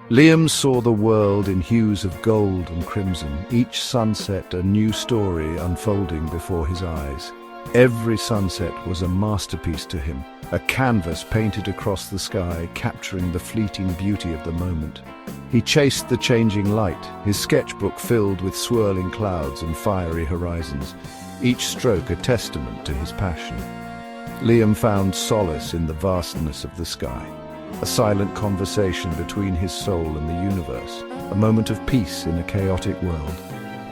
Liam saw the world in hues of gold and crimson, each sunset a new story unfolding before his eyes. Every sunset was a masterpiece to him, a canvas painted across the sky, capturing the fleeting beauty of the moment. He chased the changing light, his sketchbook filled with swirling clouds and fiery horizons, each stroke a testament to his passion. Liam found solace in the vastness of the sky, a silent conversation between his soul and the universe, a moment of peace in a chaotic world.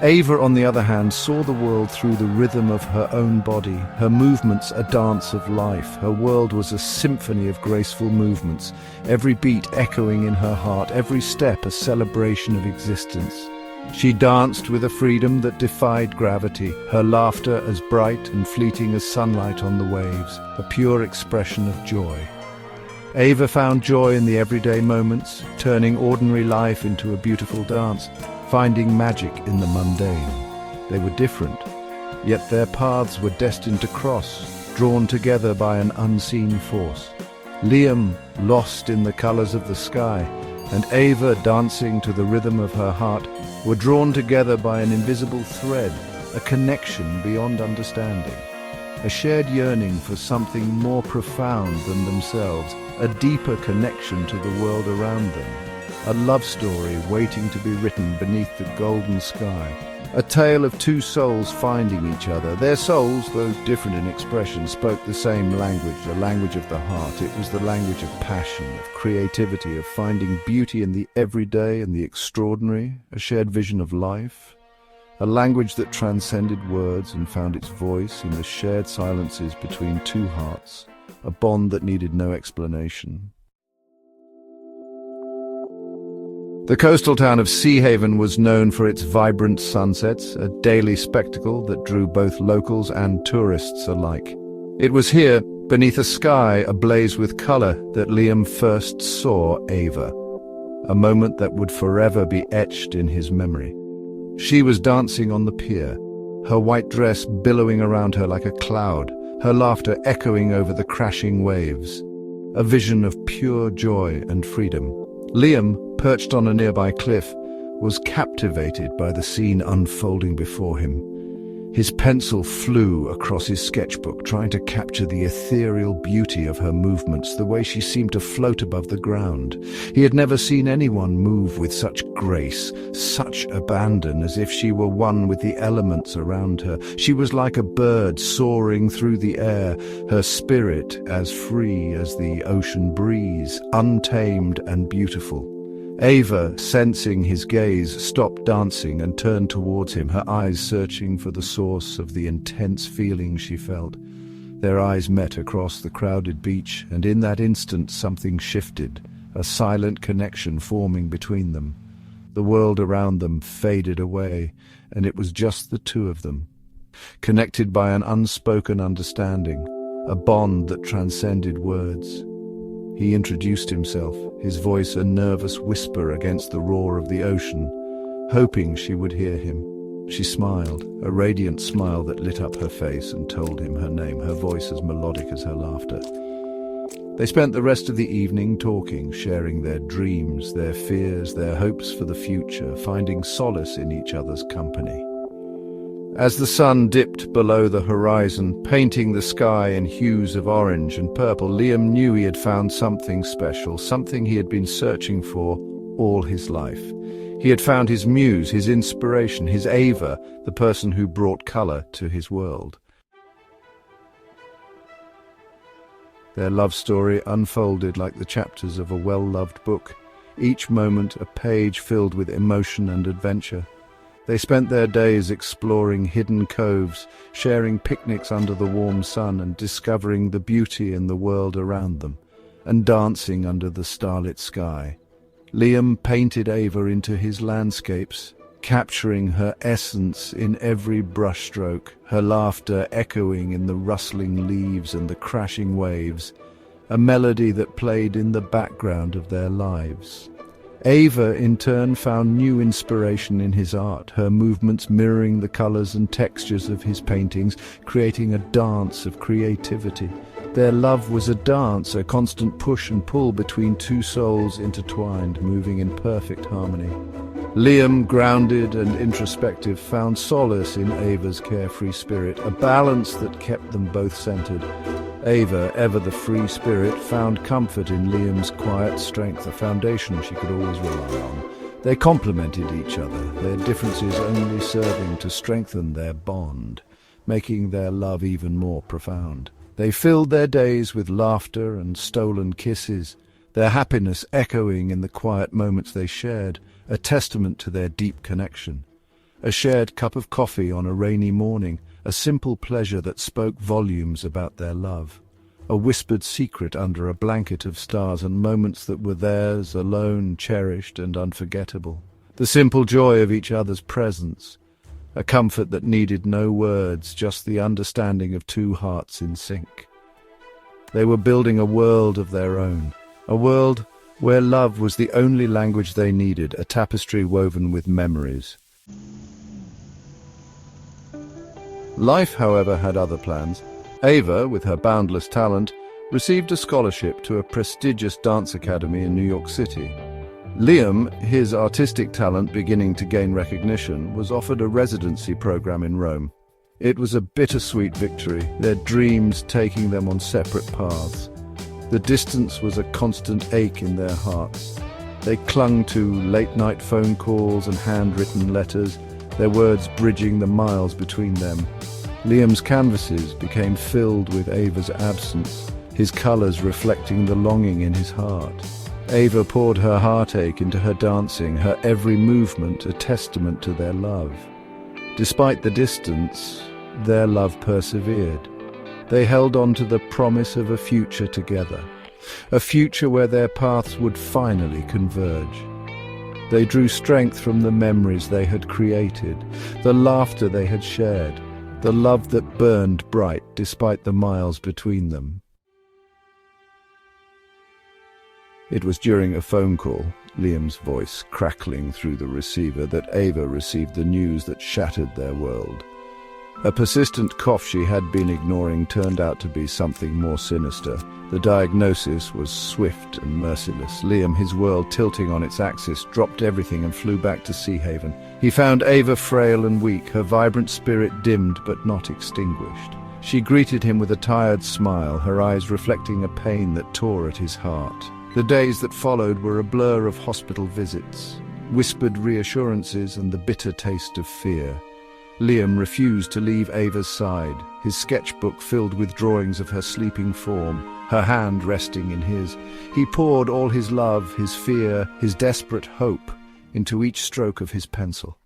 Ava, on the other hand, saw the world through the rhythm of her own body, her movements a dance of life. Her world was a symphony of graceful movements, every beat echoing in her heart, every step a celebration of existence. She danced with a freedom that defied gravity, her laughter as bright and fleeting as sunlight on the waves, a pure expression of joy. Ava found joy in the everyday moments, turning ordinary life into a beautiful dance, finding magic in the mundane. They were different, yet their paths were destined to cross, drawn together by an unseen force. Liam, lost in the colors of the sky, and Ava, dancing to the rhythm of her heart, were drawn together by an invisible thread, a connection beyond understanding. A shared yearning for something more profound than themselves, a deeper connection to the world around them. A love story waiting to be written beneath the golden sky. A tale of two souls finding each other. Their souls, though different in expression, spoke the same language, a language of the heart. It was the language of passion, of creativity, of finding beauty in the everyday and the extraordinary, a shared vision of life. A language that transcended words and found its voice in the shared silences between two hearts, a bond that needed no explanation. The coastal town of Seahaven was known for its vibrant sunsets, a daily spectacle that drew both locals and tourists alike. It was here, beneath a sky ablaze with color, that Liam first saw Ava, a moment that would forever be etched in his memory. She was dancing on the pier, her white dress billowing around her like a cloud, her laughter echoing over the crashing waves, a vision of pure joy and freedom. Liam, perched on a nearby cliff, was captivated by the scene unfolding before him. His pencil flew across his sketchbook, trying to capture the ethereal beauty of her movements, the way she seemed to float above the ground. He had never seen anyone move with such grace, such abandon, as if she were one with the elements around her. She was like a bird soaring through the air, her spirit as free as the ocean breeze, untamed and beautiful. Ava, sensing his gaze, stopped dancing and turned towards him, her eyes searching for the source of the intense feeling she felt. Their eyes met across the crowded beach, and in that instant something shifted, a silent connection forming between them. The world around them faded away, and it was just the two of them, connected by an unspoken understanding, a bond that transcended words. He introduced himself, his voice a nervous whisper against the roar of the ocean, hoping she would hear him. She smiled, a radiant smile that lit up her face, and told him her name, her voice as melodic as her laughter. They spent the rest of the evening talking, sharing their dreams, their fears, their hopes for the future, finding solace in each other's company. As the sun dipped below the horizon, painting the sky in hues of orange and purple, Liam knew he had found something special, something he had been searching for all his life. He had found his muse, his inspiration, his Ava, the person who brought color to his world. Their love story unfolded like the chapters of a well-loved book, each moment a page filled with emotion and adventure. They spent their days exploring hidden coves, sharing picnics under the warm sun and discovering the beauty in the world around them, and dancing under the starlit sky. Liam painted Ava into his landscapes, capturing her essence in every brushstroke, her laughter echoing in the rustling leaves and the crashing waves, a melody that played in the background of their lives. Ava, in turn, found new inspiration in his art, her movements mirroring the colors and textures of his paintings, creating a dance of creativity. Their love was a dance, a constant push and pull between two souls intertwined, moving in perfect harmony. Liam, grounded and introspective, found solace in Ava's carefree spirit, a balance that kept them both centered. Ava, ever the free spirit, found comfort in Liam's quiet strength, a foundation she could always rely on. They complemented each other, their differences only serving to strengthen their bond, making their love even more profound. They filled their days with laughter and stolen kisses, their happiness echoing in the quiet moments they shared, a testament to their deep connection. A shared cup of coffee on a rainy morning, a simple pleasure that spoke volumes about their love. A whispered secret under a blanket of stars, and moments that were theirs alone, cherished and unforgettable. The simple joy of each other's presence, a comfort that needed no words, just the understanding of two hearts in sync. They were building a world of their own, a world where love was the only language they needed, a tapestry woven with memories. Life, however, had other plans. Ava, with her boundless talent, received a scholarship to a prestigious dance academy in New York City. Liam, his artistic talent beginning to gain recognition, was offered a residency program in Rome. It was a bittersweet victory, their dreams taking them on separate paths. The distance was a constant ache in their hearts. They clung to late-night phone calls and handwritten letters, their words bridging the miles between them. Liam's canvases became filled with Ava's absence, his colours reflecting the longing in his heart. Ava poured her heartache into her dancing, her every movement a testament to their love. Despite the distance, their love persevered. They held on to the promise of a future together, a future where their paths would finally converge. They drew strength from the memories they had created, the laughter they had shared, the love that burned bright despite the miles between them. It was during a phone call, Liam's voice crackling through the receiver, that Ava received the news that shattered their world. A persistent cough she had been ignoring turned out to be something more sinister. The diagnosis was swift and merciless. Liam, his world tilting on its axis, dropped everything and flew back to Seahaven. He found Ava frail and weak, her vibrant spirit dimmed but not extinguished. She greeted him with a tired smile, her eyes reflecting a pain that tore at his heart. The days that followed were a blur of hospital visits, whispered reassurances and the bitter taste of fear. Liam refused to leave Ava's side, his sketchbook filled with drawings of her sleeping form, her hand resting in his. He poured all his love, his fear, his desperate hope into each stroke of his pencil.